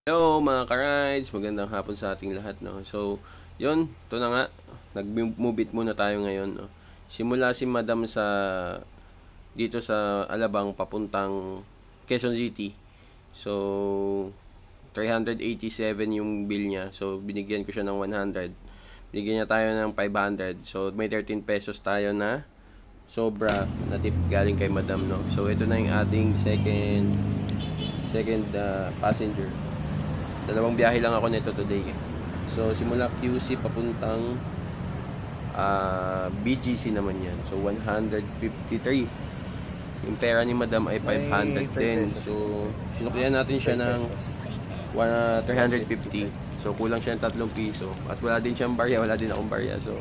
Hello mga ka-rides, magandang hapon sa ating lahat, no. So, 'yun, ito na nga. Nag-move it muna tayo ngayon, no. Simula si Madam dito sa Alabang papuntang Quezon City. So, 387 yung bill niya. So, binigyan ko siya ng 100. Binigyan niya tayo ng 500. So, may 13 pesos tayo na sobra na tip galing kay Madam, no. So, ito na yung ating second passenger. Dalawang biyahe lang ako nito today. So, simula QC papuntang BGC naman yan. So, 153. Yung pera ni Madam ay 500 din. So, sinuklian natin siya ng 350. So, kulang siya ng 3 piso. At wala din siyang barya, wala din akong barya. So,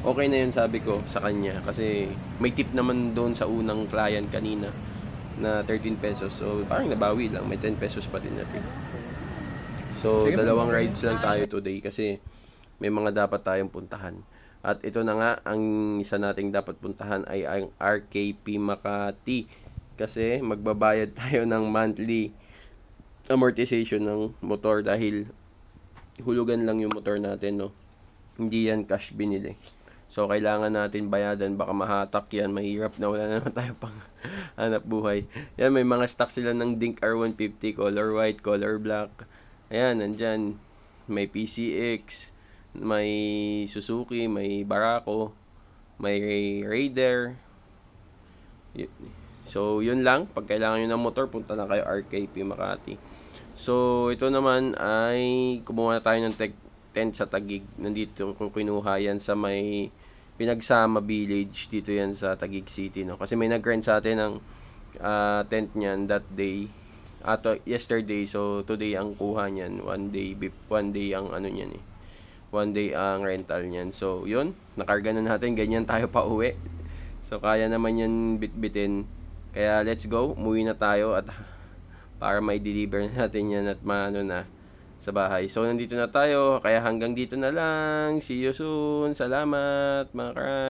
okay na yun sabi ko sa kanya. Kasi may tip naman doon sa unang client kanina na 13 pesos. So, parang nabawi lang. May 10 pesos pa din na tip. So, dalawang rides lang tayo today kasi may mga dapat tayong puntahan. At ito na nga, ang isa nating dapat puntahan ay ang RKP Makati. Kasi magbabayad tayo ng monthly amortization ng motor dahil hulugan lang yung motor natin, no. Hindi yan cash binili. So, kailangan natin bayadan. Baka mahatak yan. Mahirap na wala naman tayo pang hanap buhay. Yan, may mga stock sila ng Dink R150, color white, color black. Ayan, nandyan. May PCX, may Suzuki, may Barako, may Raider. So, yun lang. Pag kailangan nyo ng motor, punta na kayo RKP Makati. So, ito naman ay kumuha tayo ng tent sa Taguig. Nandito kung kinuha yan sa may Pinagsama Village. Dito yan sa Taguig City, no? Kasi may nag-rent sa atin ng tent niyan that day. Yesterday, so today ang kuha niyan. One day ang ano niyan eh. One day ang rental niyan. So, yun. Nakarga na natin. Ganyan tayo pa uwi. So, kaya naman yan bitbitin. Kaya, let's go. Umuwi na tayo at para may deliver natin yan at maano na sa bahay. So, nandito na tayo. Kaya hanggang dito na lang. See you soon. Salamat, mga